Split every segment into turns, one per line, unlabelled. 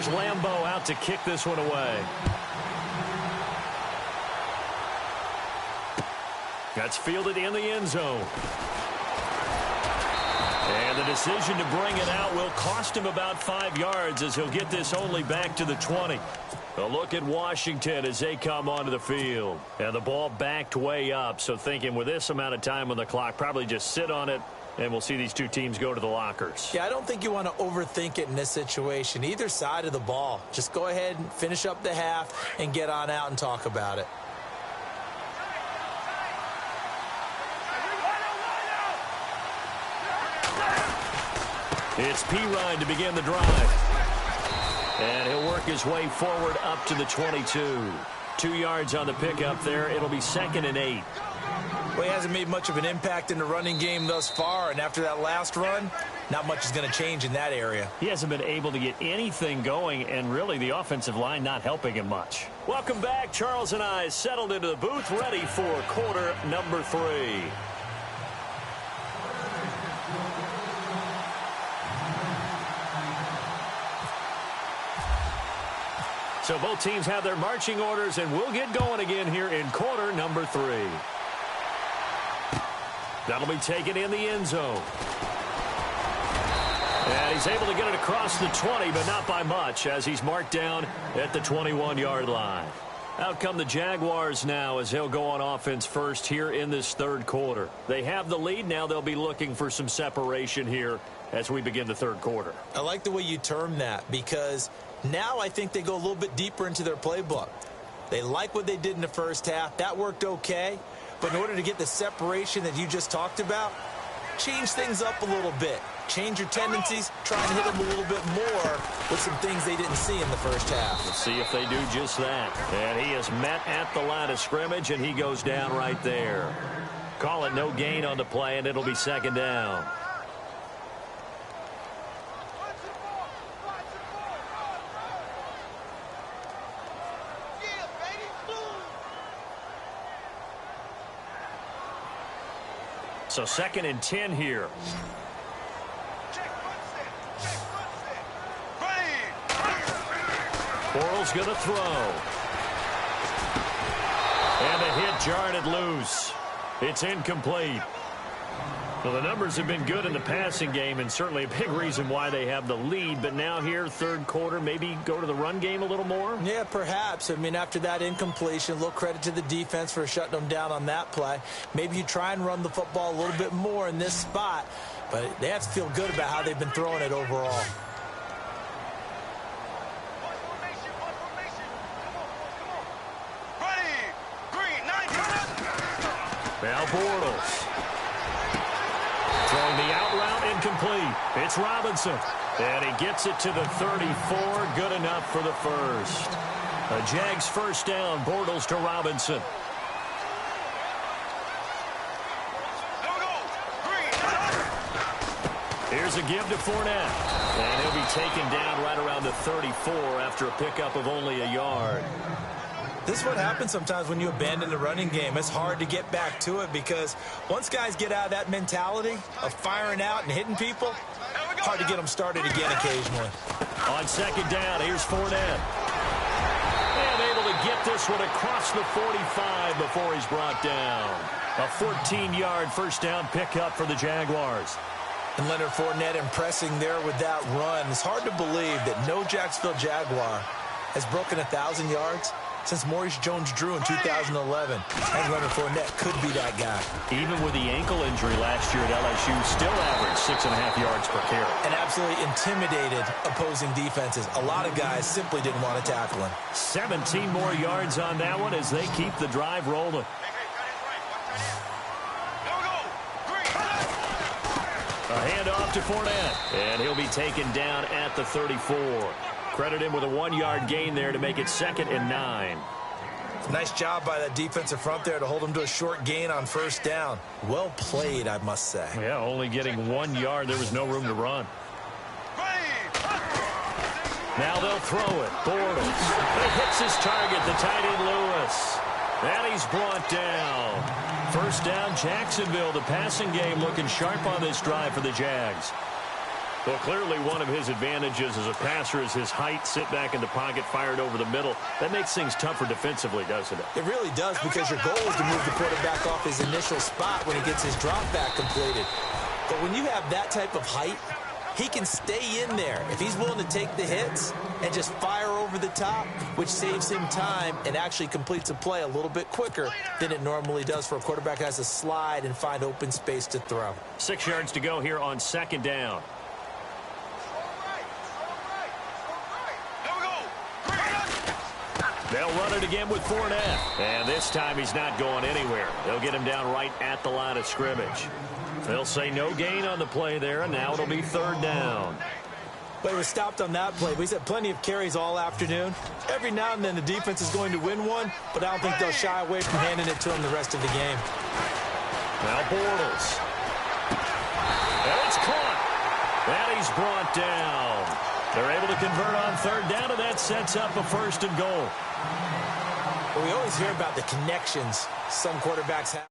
Here's Lambeau out to kick this one away. That's fielded in the end zone. And the decision to bring it out will cost him about 5 yards as he'll get this only back to the 20. A look at Washington as they come onto the field. And the ball backed way up, so thinking with this amount of time on the clock, probably just sit on it, and we'll see these two teams go to the lockers.
Yeah, I don't think you want to overthink it in this situation. Either side of the ball. Just go ahead and finish up the half and get on out and talk about it.
It's Pirine to begin the drive. And he'll work his way forward up to the 22. 2 yards on the pickup there. It'll be 2nd and 8.
Well, he hasn't made much of an impact in the running game thus far, and after that last run, not much is going to change in that area.
He hasn't been able to get anything going, and really the offensive line not helping him much. Welcome back. Charles and I settled into the booth, ready for quarter number 3. So both teams have their marching orders, and we'll get going again here in quarter number 3. That'll be taken in the end zone. And he's able to get it across the 20, but not by much, as he's marked down at the 21-yard line. Out come the Jaguars now as they'll go on offense first here in this third quarter. They have the lead. Now they'll be looking for some separation here as we begin the third quarter.
I like the way you term that, because now I think they go a little bit deeper into their playbook. They like what they did in the first half. That worked okay. But in order to get the separation that you just talked about, change things up a little bit. Change your tendencies. Try and hit them a little bit more with some things they didn't see in the first half.
Let's see if they do just that. And he is met at the line of scrimmage, and he goes down right there. Call it no gain on the play, and it'll be 2nd down. So 2nd and 10 here. Bortles going to throw. And the hit jarred it loose. It's incomplete. Well, the numbers have been good in the passing game, and certainly a big reason why they have the lead. But now here, third quarter, maybe go to the run game a little more?
Yeah, perhaps. I mean, after that incompletion, a little credit to the defense for shutting them down on that play. Maybe you try and run the football a little bit more in this spot, but they have to feel good about how they've been throwing it overall.
Now Bortles. Throwing the out route, incomplete. It's Robinson. And he gets it to the 34. Good enough for the first. A Jags first down. Bortles to Robinson. Here's a give to Fournette. And he'll be taken down right around the 34 after a pickup of only a yard.
This is what happens sometimes when you abandon the running game. It's hard to get back to it because once guys get out of that mentality of firing out and hitting people, hard to get them started again occasionally.
On 2nd down, here's Fournette. And able to get this one across the 45 before he's brought down. A 14-yard first down pickup for the Jaguars.
And Leonard Fournette impressing there with that run. It's hard to believe that no Jacksonville Jaguar has broken 1,000 yards since Maurice Jones-Drew in 2011. And Leonard Fournette could be that guy.
Even with the ankle injury last year at LSU, still averaged 6.5 yards per carry.
And absolutely intimidated opposing defenses. A lot of guys simply didn't want to tackle him.
17 more yards on that one as they keep the drive rolling. A handoff to Fournette. And he'll be taken down at the 34. Credit him with a 1-yard gain there to make it 2nd and 9.
Nice job by that defensive front there to hold him to a short gain on first down. Well played, I must say.
Yeah, only getting 1 yard. There was no room to run. Now they'll throw it. Bortles. It hits his target, the tight end Lewis. And he's brought down. First down, Jacksonville. The passing game looking sharp on this drive for the Jags. Well, clearly one of his advantages as a passer is his height. Sit back in the pocket, fired over the middle. That makes things tougher defensively, doesn't it?
It really does, because your goal is to move the quarterback off his initial spot when he gets his drop back completed. But when you have that type of height, he can stay in there if he's willing to take the hits and just fire over the top, which saves him time and actually completes a play a little bit quicker than it normally does for a quarterback who has to slide and find open space to throw.
6 yards to go here on second down. They'll run it again with Fournette. And this time he's not going anywhere. They'll get him down right at the line of scrimmage. They'll say no gain on the play there, and now it'll be third down.
But he was stopped on that play. But he's had plenty of carries all afternoon. Every now and then the defense is going to win one, but I don't think they'll shy away from handing it to him the rest of the game.
Now Bortles. And it's caught. And he's brought down. They're able to convert on third down, and that sets up a first and goal.
Well, we always hear about the connections some quarterbacks have.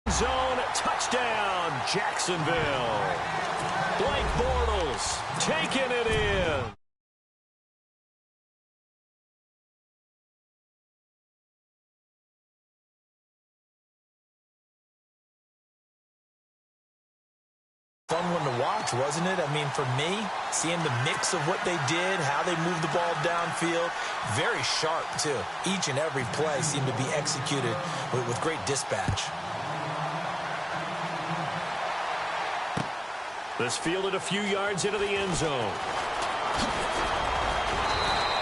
Zone touchdown, Jacksonville. Blake Bortles taking it in.
Fun one to watch, wasn't it? I mean, for me, seeing the mix of what they did, how they moved the ball downfield, very sharp, too. Each and every play seemed to be executed with great dispatch.
This fielded a few yards into the end zone.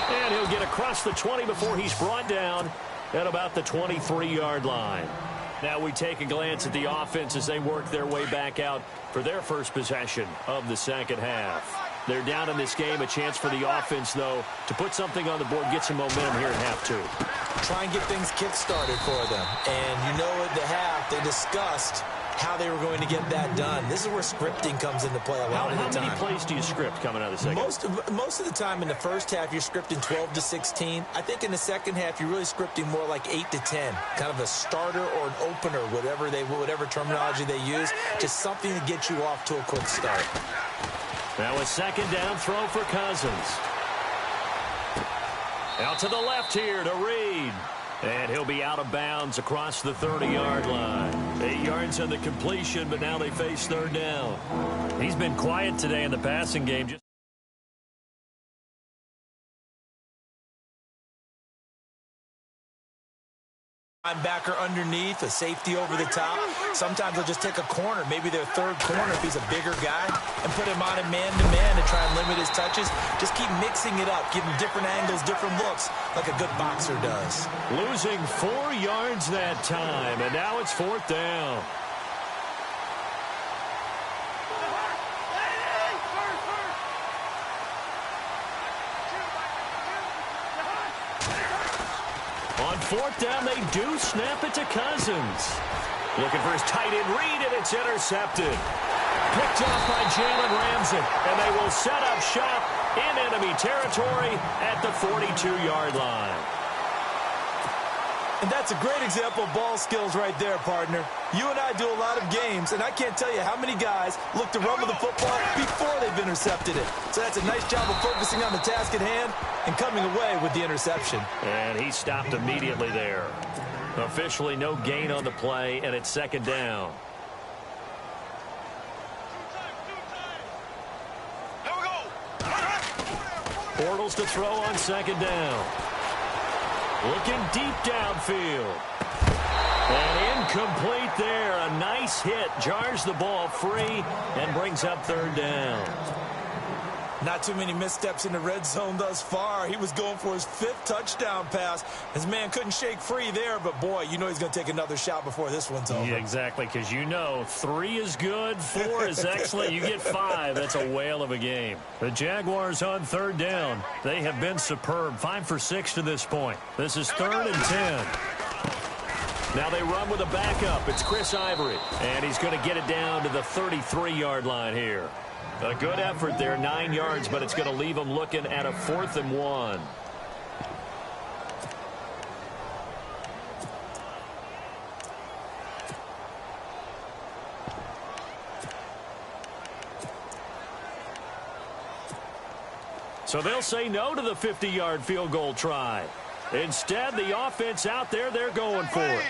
And he'll get across the 20 before he's brought down at about the 23-yard line. Now we take a glance at the offense as they work their way back out for their first possession of the second half. They're down in this game. A chance for the offense, though, to put something on the board, get some momentum here at half two.
Try and get things kick-started for them. And you know at the half, they discussed how they were going to get that done. This is where scripting comes into play a lot of the time.
How many plays do you script coming out of the second?
Most of the time in the first half, you're scripting 12 to 16. I think in the second half, you're really scripting more like 8 to 10. Kind of a starter or an opener, whatever terminology they use. Just something to get you off to a quick start.
Now a second down throw for Cousins. Out to the left here to Reed. And he'll be out of bounds across the 30-yard line. 8 yards on the completion, but now they face third down. He's been quiet today in the passing game.
Linebacker underneath, a safety over the top. Sometimes they'll just take a corner, maybe their third corner if he's a bigger guy, and put him on a man-to-man to try and limit his touches. Just keep mixing it up, give him different angles, different looks, like a good boxer does.
Losing 4 yards that time, and now it's fourth down. On fourth down, they do snap it to Cousins. Looking for his tight end Reed, and it's intercepted. Picked off by Jalen Ramsey, and they will set up shop in enemy territory at the 42-yard line.
And that's a great example of ball skills right there, partner. You and I do a lot of games, and I can't tell you how many guys look to run with the football before they've intercepted it. So that's a nice job of focusing on the task at hand and coming away with the interception.
And he stopped immediately there. Officially no gain on the play, and it's second down. Bortles to throw on second down. Looking deep downfield. And incomplete there. A nice hit. Jars the ball free and brings up third down.
Not too many missteps in the red zone thus far. He was going for his 5th touchdown pass. His man couldn't shake free there, but boy, you know he's going to take another shot before this one's over.
Yeah, exactly, because you know 3 is good, 4 is excellent. You get 5. That's a whale of a game. The Jaguars on third down. They have been superb. 5 for 6 to this point. This is 3rd and 10. Now they run with a backup. It's Chris Ivory, and he's going to get it down to the 33-yard line here. A good effort there, 9 yards, but it's going to leave them looking at a 4th and 1. So they'll say no to the 50-yard field goal try. Instead, the offense out there, they're going for it.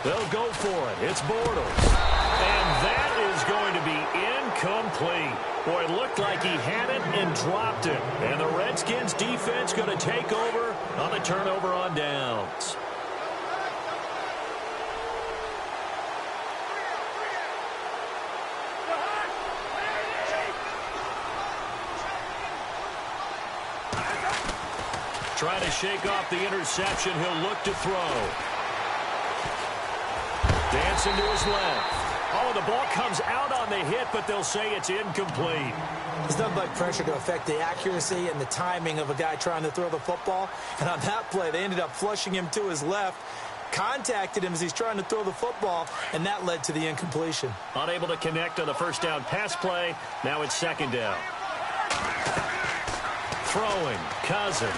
They'll go for it. It's Bortles. And that is going to be incomplete. Boy, it looked like he had it and dropped it. And the Redskins defense going to take over on the turnover on downs. Trying to shake off the interception. He'll look to throw. Dancing to his left. Oh, the ball comes out on the hit, but they'll say it's incomplete.
There's nothing like pressure to affect the accuracy and the timing of a guy trying to throw the football. And on that play, they ended up flushing him to his left, contacted him as he's trying to throw the football, and that led to the incompletion.
Unable to connect on the first down pass play. Now it's second down. Throwing, Cousins.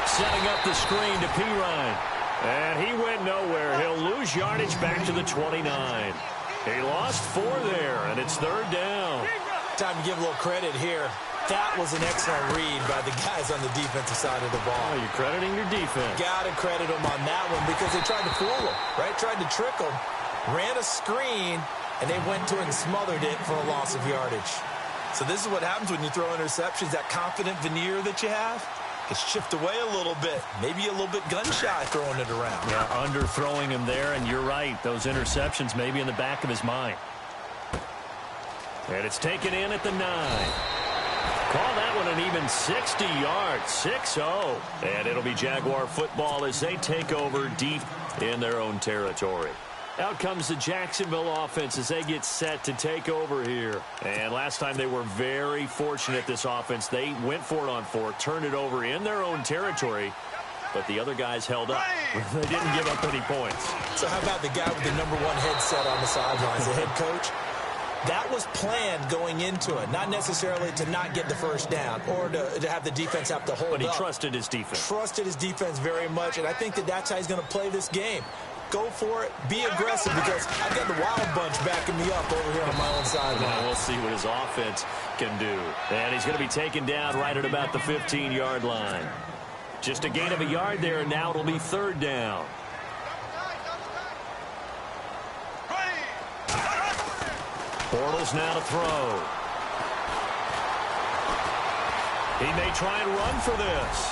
Setting up the screen to Pirine. And he went nowhere. He'll lose yardage back to the 29. He lost 4 there, and it's third down.
Time to give a little credit here. That was an excellent read by the guys on the defensive side of the ball.
Oh, you're crediting your defense.
Got to credit them on that one because they tried to fool him, right? Tried to trick him. Ran a screen, and they went to it and smothered it for a loss of yardage. So this is what happens when you throw interceptions, that confident veneer that you have. It's shift away a little bit. Maybe a little bit gun-shy throwing it around.
Yeah, underthrowing him there, and you're right. Those interceptions may be in the back of his mind. And it's taken in at the 9. Call that one an even 60 yards, 6-0. And it'll be Jaguar football as they take over deep in their own territory. Out comes the Jacksonville offense as they get set to take over here. And last time they were very fortunate, this offense. They went for it on 4, turned it over in their own territory, but the other guys held up. They didn't give up any points.
So how about the guy with the #1 headset on the sidelines, the head coach? That was planned going into it, not necessarily to not get the first down or to have the defense have to hold up.
But he trusted his defense.
Trusted his defense very much, and I think that that's how he's going to play this game. Go for it. Be aggressive because I've got the wild bunch backing me up over here on my own sideline.
Well, we'll see what his offense can do. And he's going to be taken down right at about the 15-yard line. Just a gain of a yard there, and now it'll be third down. Bortles now to throw. He may try and run for this.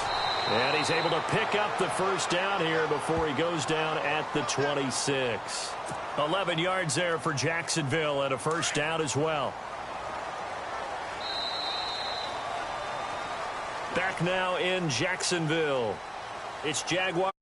And he's able to pick up the first down here before he goes down at the 26. 11 yards there for Jacksonville and a first down as well. Back now in Jacksonville. It's Jaguar.